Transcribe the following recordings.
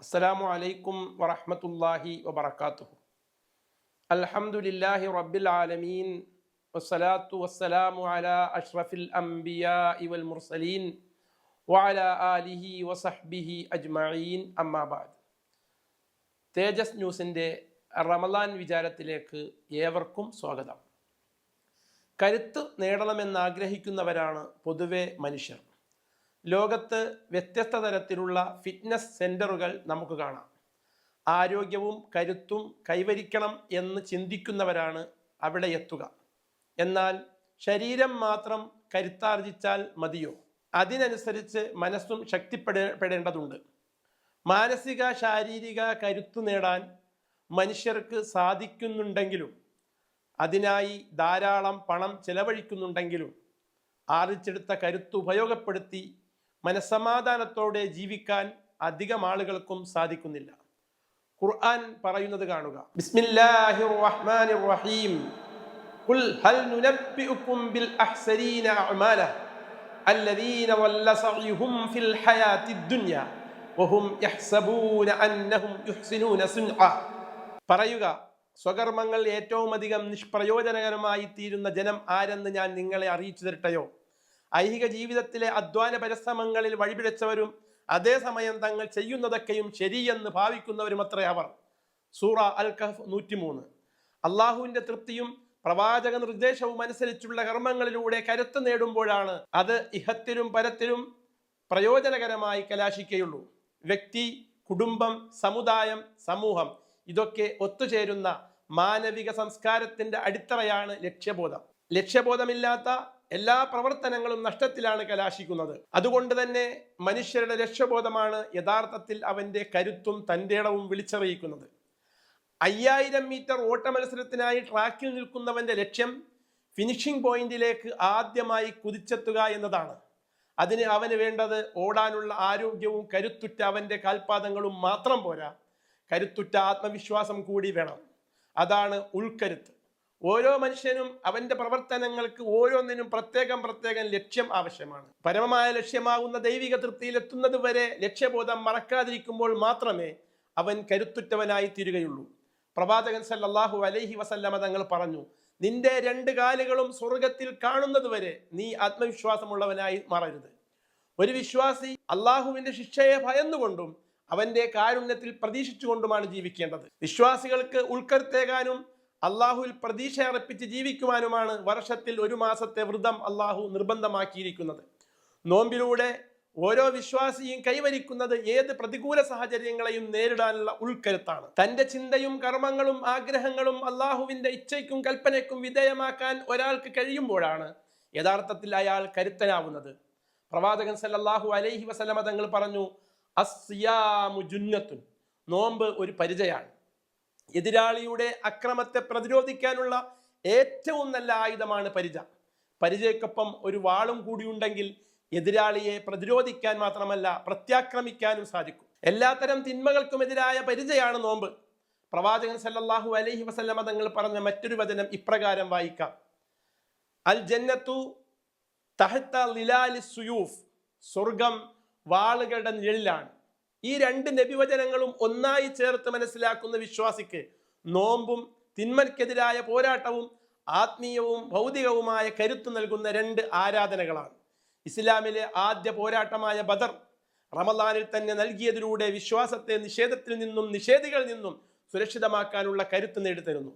അസ്സലാമു അലൈക്കും വറഹ്മത്തുള്ളാഹി വബറകാതുഹു. അൽഹംദുലില്ലാഹി റബ്ബിൽ ആലമീൻ വസ്സലാത്തു വസ്സലാമു അലാ അഷ്റഫിൽ അംബിയാഇ വൽ മുർസലീൻ വഅലാ ആലിഹി വസഹ്ബിഹി അജ്മഈൻ. അമ്മാ ബഅദ്. തേജസ് ന്യൂസിൻ്റെ റമളാൻ വിചാരത്തിലേക്ക് ഏവർക്കും സ്വാഗതം. കരുത്ത് നേടണമെന്നാഗ്രഹിക്കുന്നവരാണ് പൊതുവെ മനുഷ്യർ. ലോകത്ത് വ്യത്യസ്ത തരത്തിലുള്ള ഫിറ്റ്നസ് സെൻ്ററുകൾ നമുക്ക് കാണാം. ആരോഗ്യവും കരുത്തും കൈവരിക്കണം എന്ന് ചിന്തിക്കുന്നവരാണ് അവിടെ എത്തുക. എന്നാൽ ശരീരം മാത്രം കരുത്താർജിച്ചാൽ മതിയോ? അതിനനുസരിച്ച് മനസ്സും ശക്തിപ്പെടേണ്ടതുണ്ട്. മാനസിക ശാരീരിക കരുത്തു നേടാൻ മനുഷ്യർക്ക് സാധിക്കുന്നുണ്ടെങ്കിലും അതിനായി ധാരാളം പണം ചെലവഴിക്കുന്നുണ്ടെങ്കിലും ആർജിച്ചെടുത്ത കരുത്ത് ഉപയോഗപ്പെടുത്തി മനസ്സമാധാനത്തോടെ ജീവിക്കാൻ അധികം ആളുകൾക്കും സാധിക്കുന്നില്ല. ഖുർആൻ പറയുന്നത് കാണുക. ബിസ്മില്ലാഹിർ റഹ്മാനിർ റഹീം. ഖുൽ ഹൽ നുനബ്ബിഉകും ബിൽ അഹ്സരീന അഅമാല അല്ലദീന വല്ല സഅയുഹും ഫിൽ ഹയാത്തിദ് ദുനിയ വഹും യഹ്സബൂന അന്നഹും യുഹ്സിനൂന സുൻഅ. പറയുക, സ്വകർമ്മങ്ങൾ ഏറ്റവും അധികം നിഷ്പ്രയോജനകരമായി തീരുന്ന ജനം ആരെന്ന് ഞാൻ നിങ്ങളെ അറിയിച്ചു തരട്ടെയോ? ഐഹിക ജീവിതത്തിലെ അധ്വാന പരിശ്രമങ്ങളിൽ വഴിപിഴച്ചവരും അതേസമയം തങ്ങൾ ചെയ്യുന്നതൊക്കെയും ശരിയെന്ന് ഭാവിക്കുന്നവരും അത്രേ അവർ. സൂറ അൽ കഹ്ഫ് 103. അള്ളാഹുവിന്റെ തൃപ്തിയും പ്രവാചക നിർദ്ദേശവും അനുസരിച്ചുള്ള കർമ്മങ്ങളിലൂടെ കരുത്ത് നേടുമ്പോഴാണ് അത് ഇഹത്തിലും പരത്തിലും പ്രയോജനകരമായി കലാശിക്കുകയുള്ളൂ. വ്യക്തി, കുടുംബം, സമുദായം, സമൂഹം ഇതൊക്കെ ഒത്തുചേരുന്ന മാനവിക സംസ്കാരത്തിന്റെ അടിത്തറയാണ് ലക്ഷ്യബോധം. ലക്ഷ്യബോധമില്ലാത്ത എല്ലാ പ്രവർത്തനങ്ങളും നഷ്ടത്തിലാണ് കലാശിക്കുന്നത്. അതുകൊണ്ട് തന്നെ മനുഷ്യരുടെ ലക്ഷ്യബോധമാണ് യഥാർത്ഥത്തിൽ അവന്റെ കരുത്തും തൻ്റെടവും വിളിച്ചറിയിക്കുന്നത്. 5000 മീറ്റർ ഓട്ട മത്സരത്തിനായി ട്രാക്കിൽ നിൽക്കുന്നവന്റെ ലക്ഷ്യം ഫിനിഷിംഗ് പോയിന്റിലേക്ക് ആദ്യമായി കുതിച്ചെത്തുക എന്നതാണ്. അതിന് അവന് വേണ്ടത് ഓടാനുള്ള ആരോഗ്യവും കരുത്തുറ്റ അവന്റെ കാൽപാദങ്ങളും മാത്രം പോരാ, കരുത്തുറ്റ ആത്മവിശ്വാസം കൂടി വേണം. അതാണ് ഉൾക്കരുത്ത്. ഓരോ മനുഷ്യനും അവന്റെ പ്രവർത്തനങ്ങൾക്ക് ഓരോന്നിനും പ്രത്യേകം ലക്ഷ്യം ആവശ്യമാണ്. പരമമായ ലക്ഷ്യമാകുന്ന ദൈവിക തൃപ്തിയിലെത്തുന്നത് വരെ ലക്ഷ്യബോധം മറക്കാതിരിക്കുമ്പോൾ മാത്രമേ അവൻ കരുത്തുറ്റവനായി തീരുകയുള്ളൂ. പ്രവാചകൻ സല്ലല്ലാഹു അലൈഹി വസല്ലമ തങ്ങൾ പറഞ്ഞു, നിന്റെ 2 കാലുകളും സ്വർഗത്തിൽ കാണുന്നത് വരെ നീ ആത്മവിശ്വാസമുള്ളവനായി മാറരുത്. ഒരു വിശ്വാസി അള്ളാഹുവിന്റെ ശിക്ഷയെ ഭയന്നുകൊണ്ടും അവന്റെ കാരുണ്യത്തിൽ പ്രതീക്ഷിച്ചുകൊണ്ടുമാണ് ജീവിക്കേണ്ടത്. വിശ്വാസികൾക്ക് ഉൾക്കരുത്തേകാനും അള്ളാഹുവിൽ പ്രതീക്ഷ അർപ്പിച്ച് ജീവിക്കുവാനുമാണ് വർഷത്തിൽ 1 മാസത്തെ വ്രതം അള്ളാഹു നിർബന്ധമാക്കിയിരിക്കുന്നത്. നോമ്പിലൂടെ ഓരോ വിശ്വാസിയും കൈവരിക്കുന്നത് ഏത് പ്രതികൂല സാഹചര്യങ്ങളെയും നേരിടാനുള്ള ഉൾക്കരുത്താണ്. തന്റെ ചിന്തയും കർമ്മങ്ങളും ആഗ്രഹങ്ങളും അള്ളാഹുവിന്റെ ഇച്ഛയ്ക്കും കൽപ്പനയ്ക്കും വിധേയമാക്കാൻ ഒരാൾക്ക് കഴിയുമ്പോഴാണ് യഥാർത്ഥത്തിൽ അയാൾ കരുത്തനാവുന്നത്. പ്രവാചകൻ സല്ലല്ലാഹു അലൈഹി വസല്ലമ തങ്ങൾ പറഞ്ഞു, അസ്സിയാമു ജുന്നത്തുൻ, നോമ്പ് ഒരു പരിചയാണ്. എതിരാളിയുടെ അക്രമത്തെ പ്രതിരോധിക്കാനുള്ള ഏറ്റവും നല്ല ആയുധമാണ് പരിച. പരിചയ്ക്കൊപ്പം ഒരു വാളും കൂടിയുണ്ടെങ്കിൽ എതിരാളിയെ പ്രതിരോധിക്കാൻ മാത്രമല്ല പ്രത്യാക്രമിക്കാനും സാധിക്കും. എല്ലാത്തരം തിന്മകൾക്കുമെതിരായ പരിചയാണ് നോമ്പ്. പ്രവാചകൻ സല്ലല്ലാഹു അലൈഹി വസല്ലമ തങ്ങൾ പറഞ്ഞ മറ്റൊരു വചനം ഇപ്രകാരം വായിക്കാം. അൽ ജന്നത്തു തഹ്ത ളിലാലി സുയൂഫ്, സ്വർഗം വാളുകളുടെ നിഴലിലാണ്. ഈ 2 നബിവചനങ്ങളും ഒന്നായി ചേർത്ത് മനസ്സിലാക്കുന്ന വിശ്വാസിക്ക് നോമ്പും തിന്മയ്ക്കെതിരായ പോരാട്ടവും ആത്മീയവും ഭൗതികവുമായ കരുത്ത് നൽകുന്ന 2 ആരാധനകളാണ്. ഇസ്ലാമിലെ ആദ്യ പോരാട്ടമായ ബദർ റമളാനിൽ തന്നെ നൽകിയതിലൂടെ വിശ്വാസത്തെ നിഷേധത്തിൽ നിന്നും നിഷേധികളിൽ നിന്നും സുരക്ഷിതമാക്കാനുള്ള കരുത്ത് നേടിത്തരുന്നു.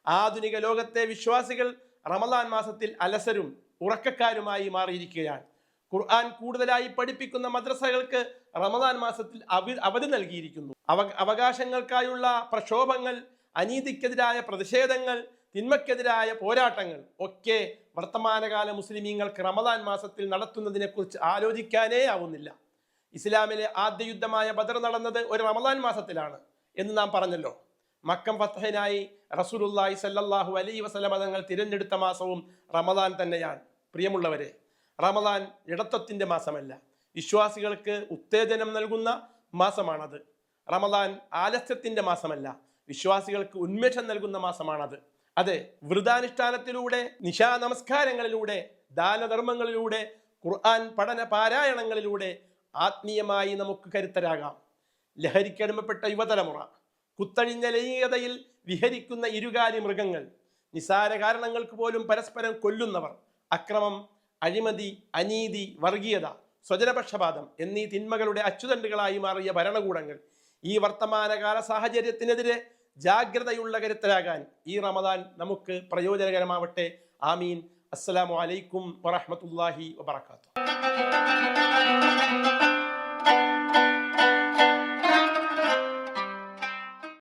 ആധുനിക ലോകത്തെ വിശ്വാസികൾ റമളാൻ മാസത്തിൽ അലസരും ഉറക്കക്കാരുമായി മാറിയിരിക്കുകയാണ്. ഖുർആൻ കൂടുതലായി പഠിപ്പിക്കുന്ന മദ്രസകൾക്ക് റമദാൻ മാസത്തിൽ അവധി നൽകിയിരിക്കുന്നു. അവകാശങ്ങൾക്കായുള്ള പ്രക്ഷോഭങ്ങൾ, അനീതിക്കെതിരായ പ്രതിഷേധങ്ങൾ, തിന്മക്കെതിരായ പോരാട്ടങ്ങൾ ഒക്കെ വർത്തമാനകാല മുസ്ലിമീങ്ങൾക്ക് റമദാൻ മാസത്തിൽ നടത്തുന്നതിനെ കുറിച്ച് ആലോചിക്കാനേ ആവുന്നില്ല. ഇസ്ലാമിലെ ആദ്യ യുദ്ധമായ ബദർ നടന്നത് ഒരു റമദാൻ മാസത്തിലാണ് എന്ന് നാം പറഞ്ഞല്ലോ. മക്കം ഫത്ഹിനായി റസൂലുള്ളാഹി സ്വല്ലല്ലാഹു അലൈഹി വസല്ലമ തങ്ങൾ തിരഞ്ഞെടുത്ത മാസവും റമദാൻ തന്നെയാണ്. പ്രിയമുള്ളവരെ, റമദാൻ ഇടത്വത്തിന്റെ മാസമല്ല, വിശ്വാസികൾക്ക് ഉത്തേജനം നൽകുന്ന മാസമാണത്. റമദാൻ ആലസ്യത്തിന്റെ മാസമല്ല, വിശ്വാസികൾക്ക് ഉന്മേഷം നൽകുന്ന മാസമാണത്. അതെ, വ്രതാനുഷ്ഠാനത്തിലൂടെ, നിശാ നമസ്കാരങ്ങളിലൂടെ, ദാനധർമ്മങ്ങളിലൂടെ, ഖുർആൻ പഠന പാരായണങ്ങളിലൂടെ ആത്മീയമായി നമുക്ക് കരുത്തരാകാം. ലഹരിക്കടിമപ്പെട്ട യുവതലമുറ, കുത്തഴിഞ്ഞ ലൈംഗികതയിൽ വിഹരിക്കുന്ന ഇരുകാലി മൃഗങ്ങൾ, നിസാര കാരണങ്ങൾക്ക് പോലും പരസ്പരം കൊല്ലുന്നവർ, അക്രമം, അഴിമതി, അനീതി, വർഗീയത, സ്വജനപക്ഷപാതം എന്നീ തിന്മകളുടെ അച്ചുതണ്ടുകളായി മാറിയ ഭരണകൂടങ്ങൾ, ഈ വർത്തമാനകാല സാഹചര്യത്തിനെതിരെ ജാഗ്രതയുള്ള കരുത്തരാകാൻ ഈ റമദാൻ നമുക്ക് പ്രയോജനകരമാവട്ടെ. ആമീൻ. അസ്സലാമു അലൈക്കും വറഹ്മത്തുള്ളാഹി വബറകാതുഹു.